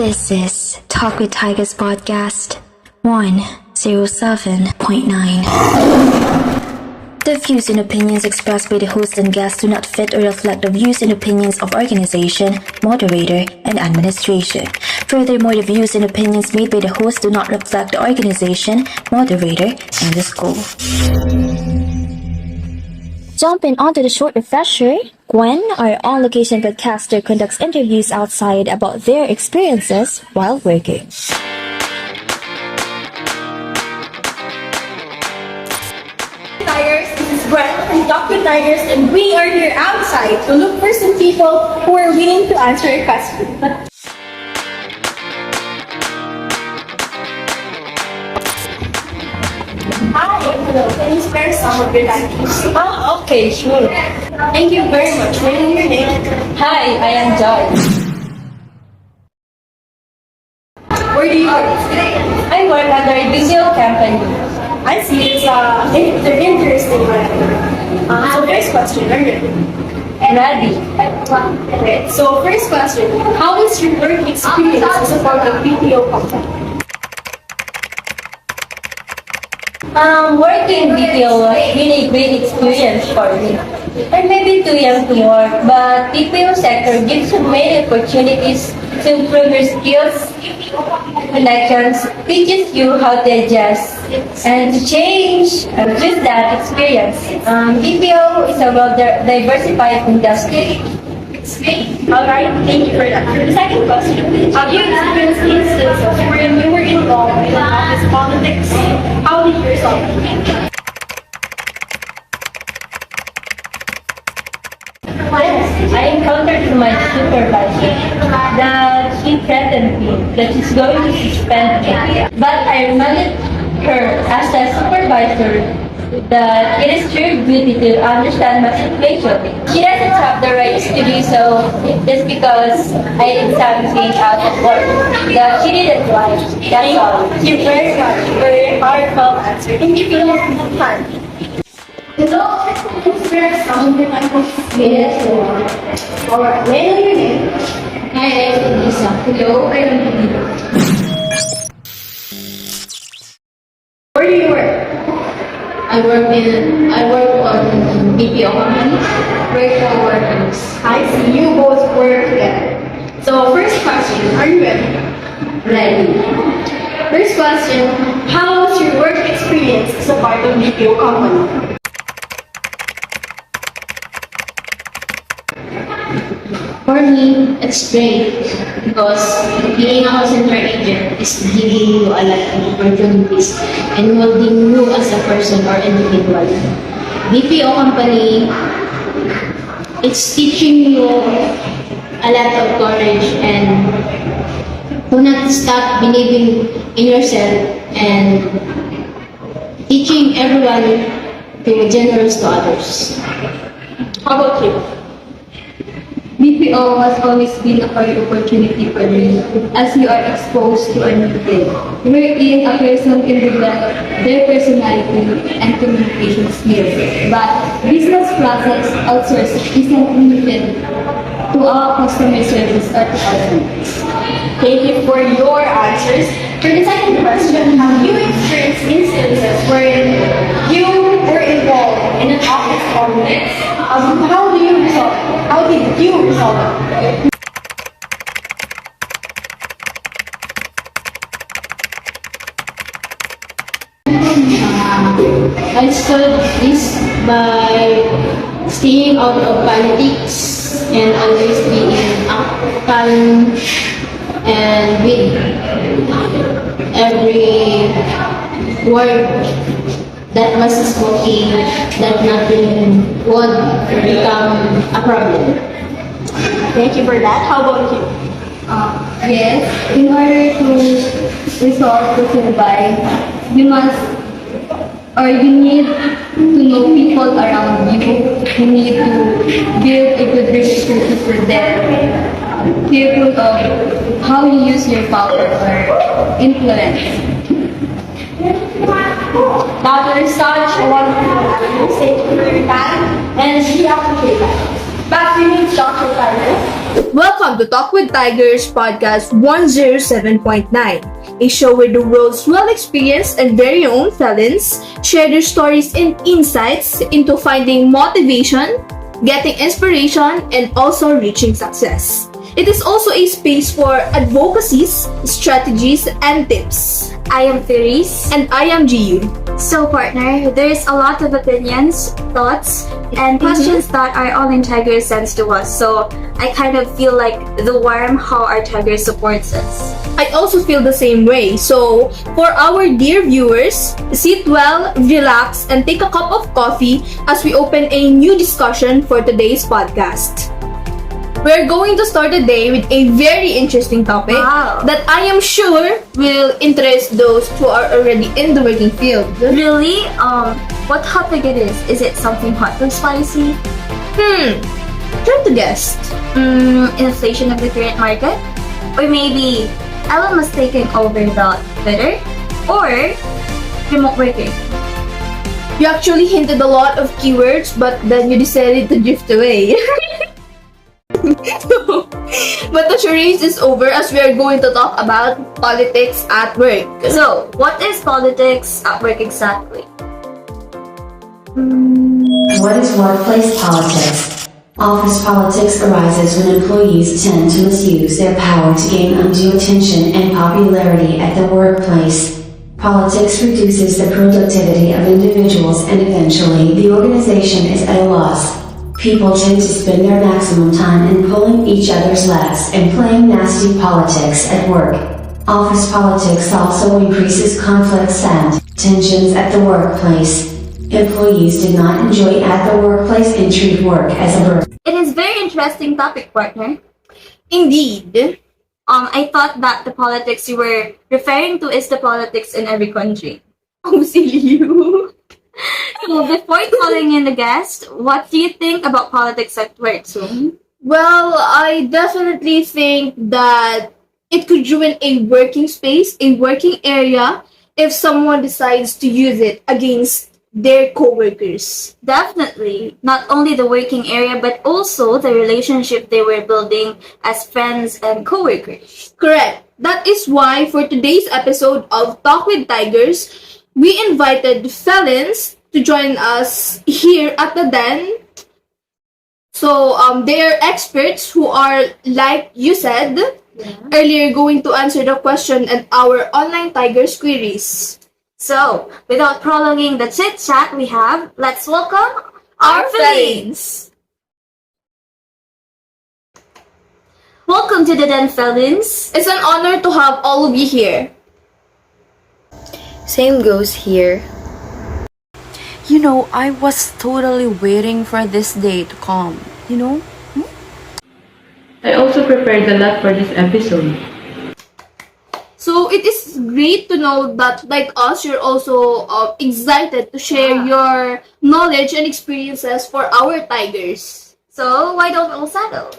This is Talk with Tigers Podcast 107.9. The views and opinions expressed by the host and guests do not fit or reflect the views and opinions of organization, moderator, and administration. Furthermore, the views and opinions made by the host do not reflect the organization, moderator, and the school. Jumping onto the short refresher, Gwen, our on-location podcaster, conducts interviews outside about their experiences while working. Tigers, this is Gwen from Talk with Tigers, and we are here outside to look for some people who are willing to answer a question. Hi, hello. Can you spare some of your time? Okay, sure. Thank you very much. What is your name? Hi, I am Joy. Where do you work? I work under a digital company. I see. It's interesting. So first question, are you ready? Ready? Okay. So first question, how is your work experience as a part of BPO company? Working BPO was really a great experience for me. I may be too young to work, but BPO sector gives you many opportunities to improve your skills, connections, teaches you how to adjust and to change just that experience. BPO is a well-diversified industry. Alright, thank you for that. For the second question, have you experienced instances where you were involved in office politics? How did you resolve it? I encountered my supervisor that she threatened me that she's going to suspend me. But I reminded her as a supervisor that it is her duty to understand my situation. She doesn't have the rights to do so just because I did something out of work that she didn't like. That's all. Thank you very much for your heartfelt answer. Thank you for your time. Hello, friends. Yes. Alright, may I know your name? Hi, I'm Lisa. Hello, I am Lisa. Where do you work? I work on BPO companies. Work for workers. I see you both work together. So first question, are you ready? Ready. First question, how was your work experience as a part of BPO company? For me, it's great because being a call center agent is giving you a lot of opportunities and molding you as a person or individual. BPO company, it's teaching you a lot of courage and to not stop believing in yourself and teaching everyone to be generous to others. How about you? BPO has always been a great opportunity for me as you are exposed to a new thing, wherein a person can develop their personality and communication skills. But business process outsourcing isn't limited to our customer service or to customers. Thank you for your answers. For the second question, have you experienced instances wherein you were involved in an office politics? How did you resolve it? I solved this by staying out of politics and always being calm and with every word that was spoken, that nothing would become a problem. Thank you for that. How about you? Yes, in order to resolve to survive, you need to know people around you. You need to build a good relationship with them. Careful of how you use your power or influence. Now to such a wonderful say for your time and she appreciate that. Back to you, Dr. Tyler. Welcome to Talk with Tigers Podcast 107.9, a show where the world's well-experienced and very own felons share their stories and insights into finding motivation, getting inspiration, and also reaching success. It is also a space for advocacies, strategies, and tips. I am Therese. And I am Jiyu. So, partner, there's a lot of opinions, thoughts, and questions that are all in Tiger sense to us. So, I kind of feel like the warm how our Tiger supports us. I also feel the same way. So, for our dear viewers, sit well, relax, and take a cup of coffee as we open a new discussion for today's podcast. We're going to start the day with a very interesting topic that I am sure will interest those who are already in the working field. Really? What topic it is? Is it something hot or spicy? Try to guess. Inflation of the current market? Or maybe Elon Musk taking over the Twitter? Or remote working? You actually hinted a lot of keywords, but then you decided to drift away. But the charade is over as we are going to talk about politics at work. So, what is politics at work exactly? What is workplace politics? Office politics arises when employees tend to misuse their power to gain undue attention and popularity at the workplace. Politics reduces the productivity of individuals and eventually the organization is at a loss. People tend to spend their maximum time in pulling each other's legs and playing nasty politics at work. Office politics also increases conflicts and tensions at the workplace. Employees do not enjoy at the workplace and treat work as a burden. It is very interesting topic, partner. Indeed. I thought that the politics you were referring to is the politics in every country. Oh, silly you. So before calling in the guest, what do you think about politics at work, Sum? Well, I definitely think that it could ruin a working space, a working area, if someone decides to use it against their co-workers. Definitely. Not only the working area, but also the relationship they were building as friends and co-workers. Correct. That is why for today's episode of Talk with Tigers, we invited felons to join us here at the den. So they are experts who are, like you said earlier, going to answer the question and our online Tigers queries. So, without prolonging the chit-chat we have, let's welcome our felons. Welcome to the Den, felons. It's an honor to have all of you here. Same goes here. You know, I was totally waiting for this day to come, you know? I also prepared a lot for this episode. So it is great to know that, like us, you're also excited to share your knowledge and experiences for our Tigers. So, why don't we all settle?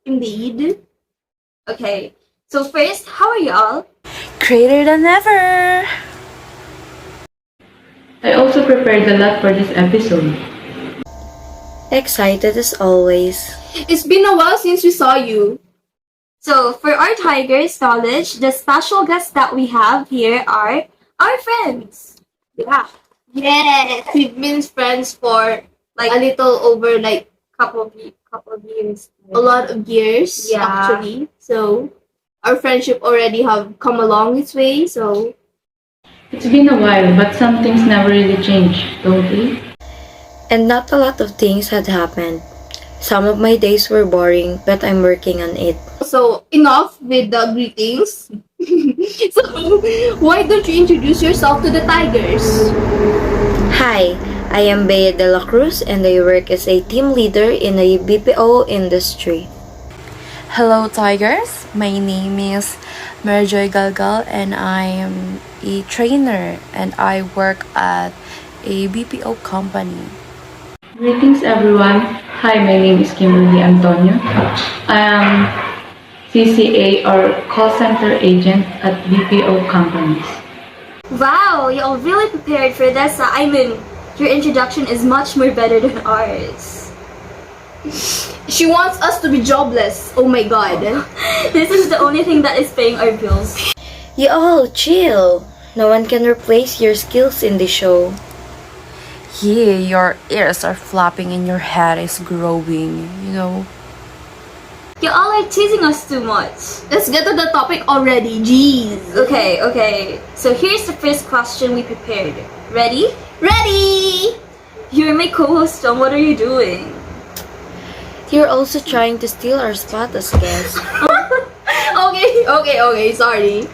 Indeed. Okay, so first, how are you all? Greater than ever! I also prepared a lot for this episode. Excited as always. It's been a while since we saw you. So, for our Tigers knowledge, the special guests that we have here are our friends. Yeah. Yes. We've been friends for like a little over like Couple of years. a lot of years Yeah. actually. So our friendship already have come along its way. So It's been a while, but some things never really change, don't they? And not a lot of things had happened. Some of my days were boring, but I'm working on it. so enough with the greetings. So why don't you introduce yourself to the Tigers? Hi, I am Bea de la Cruz and I work as a team leader in the BPO industry. Hello, Tigers! My name is Marjoy Galgal and I am a trainer and I work at a BPO company. Greetings everyone. Hi, my name is Kimberly Antonio. I am CCA or call center agent at BPO companies. Wow, you all really prepared for this. I mean, your introduction is much more better than ours. She wants us to be jobless. Oh my god. This is the only thing that is paying our bills. You all chill. No one can replace your skills in the show. Yeah, your ears are flapping and your head is growing, you know. You all are teasing us too much. Let's get to the topic already. Jeez. Okay. So here's the first question we prepared. Ready? Ready! You're my co-host, Tom. What are you doing? You're also trying to steal our spot as guests. Okay, sorry.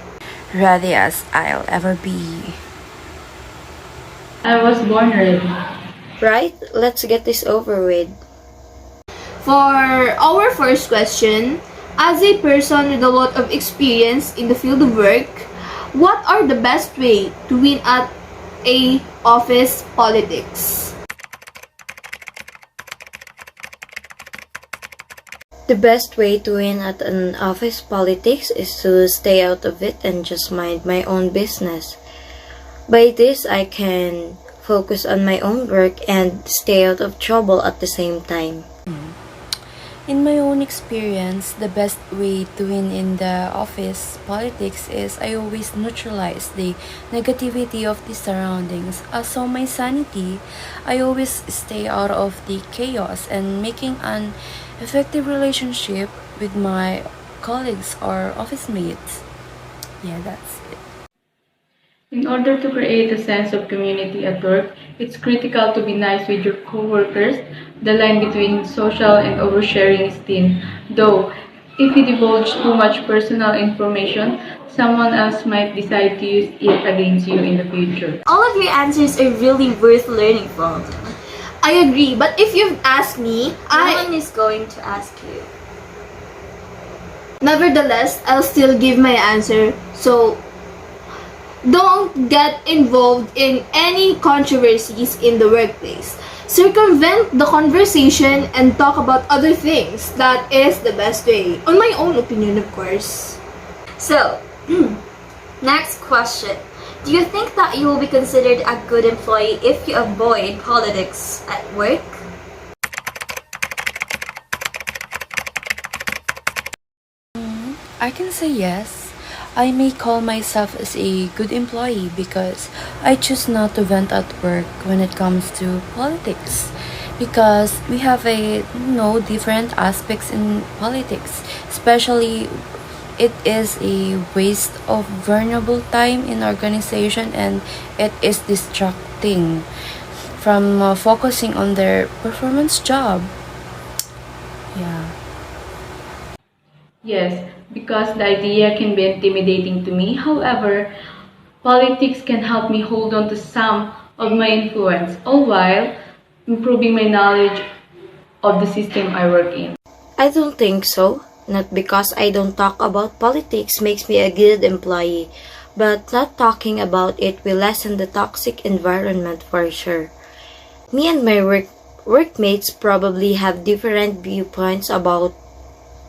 Ready as I'll ever be. I was born ready. Right? Let's get this over with. For our first question, as a person with a lot of experience in the field of work, what are the best way to win at a office politics? The best way to win at an office politics is to stay out of it and just mind my own business. By this, I can focus on my own work and stay out of trouble at the same time. In my own experience, the best way to win in the office politics is I always neutralize the negativity of the surroundings. As for my sanity, I always stay out of the chaos and making an effective relationship with my colleagues or office mates. Yeah, that's it. In order to create a sense of community at work, it's critical to be nice with your coworkers. The line between social and oversharing is thin. Though, if you divulge too much personal information, someone else might decide to use it against you in the future. All of your answers are really worth learning from. I agree, but if you've asked me, No one is going to ask you. nevertheless, I'll still give my answer. So, don't get involved in any controversies in the workplace. Circumvent the conversation and talk about other things. That is the best way. On my own opinion, of course. So, next question. Do you think that you will be considered a good employee if you avoid politics at work? I can say yes. I may call myself as a good employee because I choose not to vent at work when it comes to politics. Because we have different aspects in politics, especially it is a waste of vulnerable time in organization and it is distracting from focusing on their performance job. Yeah. Yes, because the idea can be intimidating to me. However, politics can help me hold on to some of my influence, all while improving my knowledge of the system I work in. I don't think so. Not because I don't talk about politics makes me a good employee, but not talking about it will lessen the toxic environment for sure. Me and my workmates probably have different viewpoints about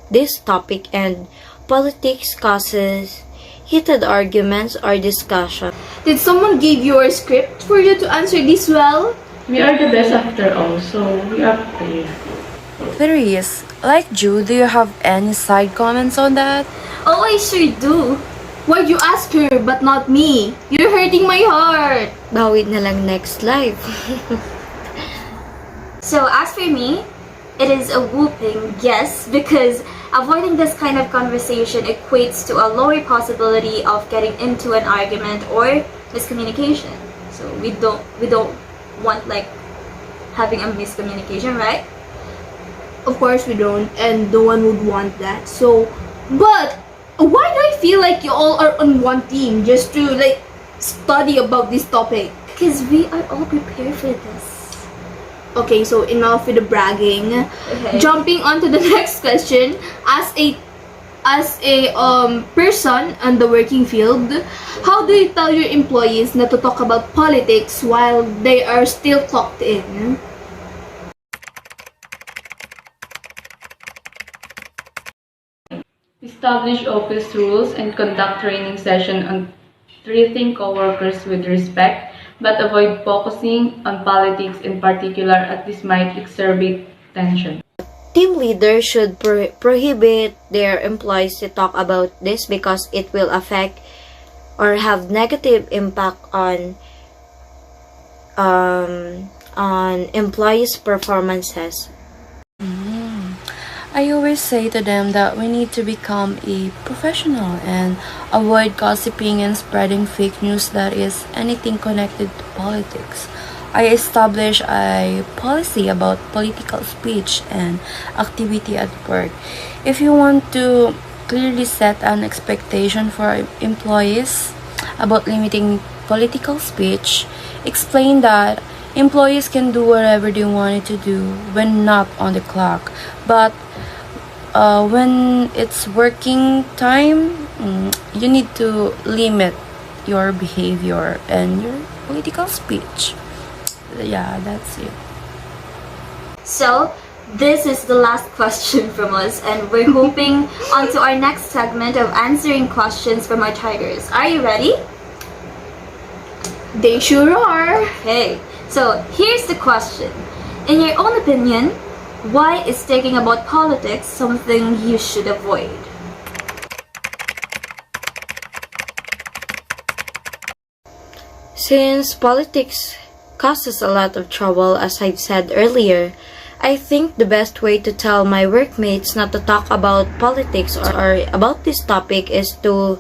this topic, and politics causes heated arguments or discussion. Did someone give you a script for you to answer this well? We are the best after all, so we are prepared. There is. Like Ju, do you have any side comments on that? Oh, I sure do. Why'd you ask her but not me? You're hurting my heart. Bawid na lang next live. So as for me, it is a whooping yes, because avoiding this kind of conversation equates to a lower possibility of getting into an argument or miscommunication. So we don't want like having a miscommunication, right? Of course we don't, and no one would want that. So, but why do I feel like you all are on one team just to like study about this topic? Because we are all prepared for this. Okay, so enough with the bragging. Okay. Jumping on to the next question, as a person on the working field, how do you tell your employees not to talk about politics while they are still clocked in? Establish office rules and conduct training session on treating coworkers with respect, but avoid focusing on politics in particular as this might exacerbate tension. team leaders should prohibit their employees to talk about this because it will affect or have negative impact on employees' performances. I always say to them that we need to become a professional and avoid gossiping and spreading fake news that is anything connected to politics. I establish a policy about political speech and activity at work. If you want to clearly set an expectation for employees about limiting political speech, explain that employees can do whatever they wanted to do when not on the clock, but when it's working time, you need to limit your behavior and your political speech. Yeah, that's it. So, this is the last question from us, and we're hoping onto our next segment of answering questions from our tigers. Are you ready? They sure are. Okay, so here's the question. In your own opinion, why is talking about politics something you should avoid? Since politics causes a lot of trouble, as I've said earlier, I think the best way to tell my workmates not to talk about politics or about this topic is to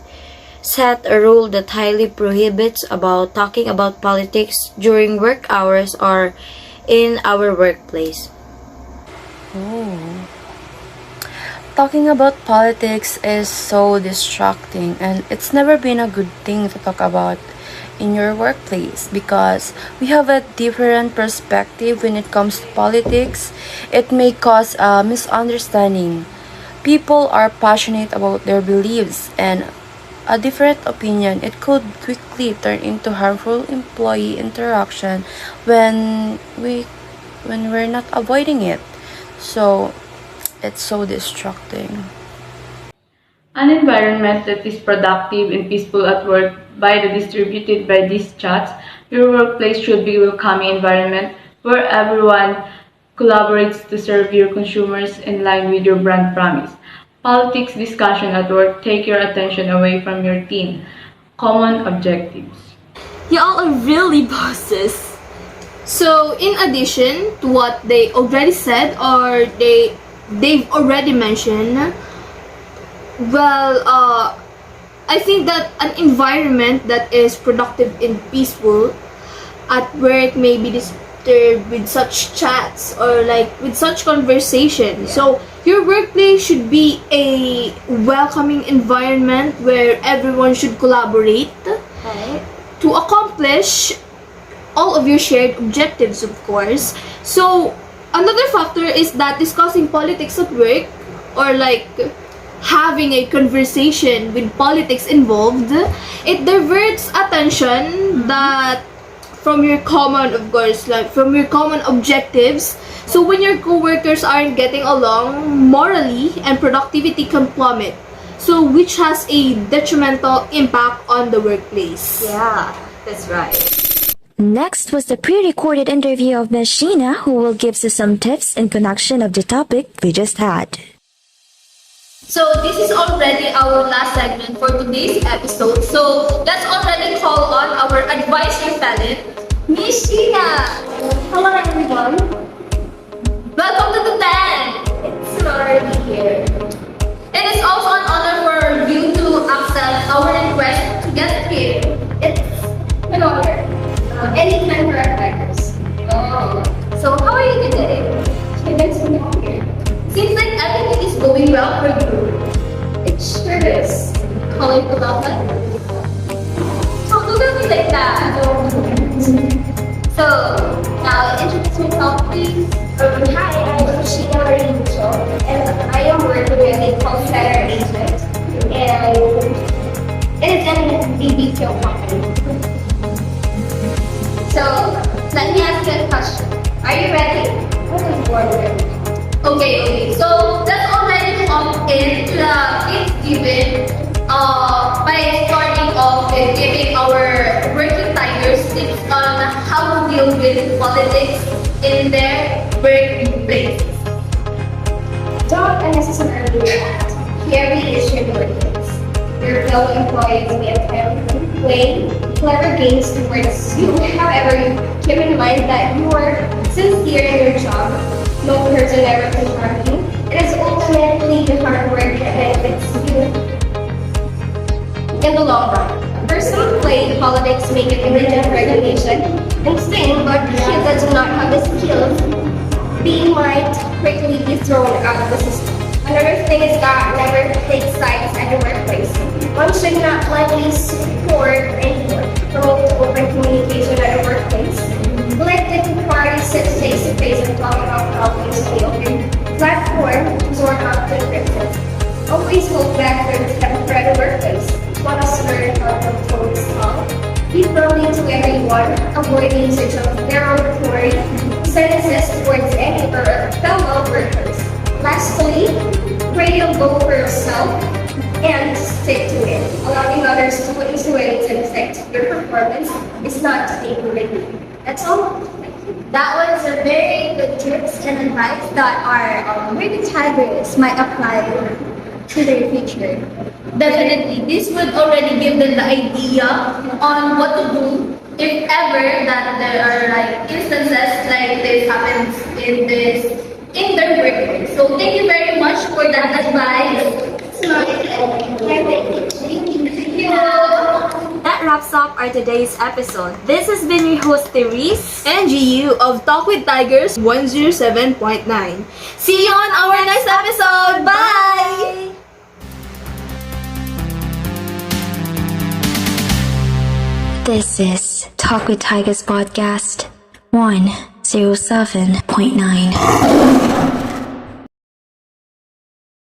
set a rule that highly prohibits about talking about politics during work hours or in our workplace. Talking about politics is so distracting, and it's never been a good thing to talk about in your workplace because we have a different perspective when it comes to politics. It may cause a misunderstanding. People are passionate about their beliefs, and a different opinion, it could quickly turn into harmful employee interaction when we're not avoiding it. So it's so distracting. An environment that is productive and peaceful at work distributed by these chats. Your workplace should be a welcoming environment where everyone collaborates to serve your consumers in line with your brand promise. Politics discussion at work take your attention away from your team. Common objectives. Y'all are really bosses. So, in addition to what they already said or they've already mentioned, well, I think that an environment that is productive and peaceful at work may be disturbed with such chats or like with such conversation. So your workplace should be a welcoming environment where everyone should collaborate to accomplish all of your shared objectives, of course. So another factor is that discussing politics at work or like having a conversation with politics involved, it diverts attention that from your common, of course, like from your common objectives. So when your co-workers aren't getting along, morally and productivity can plummet. So which has a detrimental impact on the workplace. Yeah, that's right. Next was the pre-recorded interview of Ms. Sheena, who will give us some tips in connection of the topic we just had. So this is already our last segment for today's episode. So let's already call on our advisory talent, Miss Sheena. Hello everyone. Welcome to the tent. It's an honor to be here. It is also an honor for you to accept our request to get here. It's an honor. Anytime for our partners. So how are you today? It makes me happy. Seems like everything is going well for you. It sure is. How you about that? So do me like that. So now introduce yourself, please. Hi, I'm Sheena Marincho, and I am working with a call center agent, and it is in a BPO company. So let me ask you a question. Are you ready? I was born ready. Okay. So let's already hop into the gift given by starting off with giving our working tigers tips on how to deal with politics in their workplace. I mentioned earlier, every issue in the workplace. Your fellow employees may attempt to play clever games towards you. However, keep in mind that you are sincere in your job. No person ever can harm you. It is ultimately the hard work that benefits you in the long run. Personal play, politics make it a rigid regulation and thing, but kids that do not have the skills, they might quickly be thrown out of the system. Another thing is that never take sides at the workplace. One should not blindly support anyone. Promote open communication at the workplace. Let different parties sit face to face and talk about problems in the open platform to sort out differences. Always hold back their temper at the workplace. Let us learn how to control this tongue. Be friendly to everyone. Avoid usage of derogatory sentences towards any of our fellow workers. Lastly, pray you'll go for yourself and stick to it. Allowing others to influence and affect your performance is not to take away. That's all. That was a very good tips and advice that our working tigers might apply to their future. Definitely, this would already give them the idea on what to do if ever that there are like instances like this happens in their workplace. So thank you very much for that advice. That wraps up our today's episode. This has been your host Therese and GU of Talk with Tigers 107.9. See you on our next episode. Bye! This is Talk with Tigers Podcast 107.9.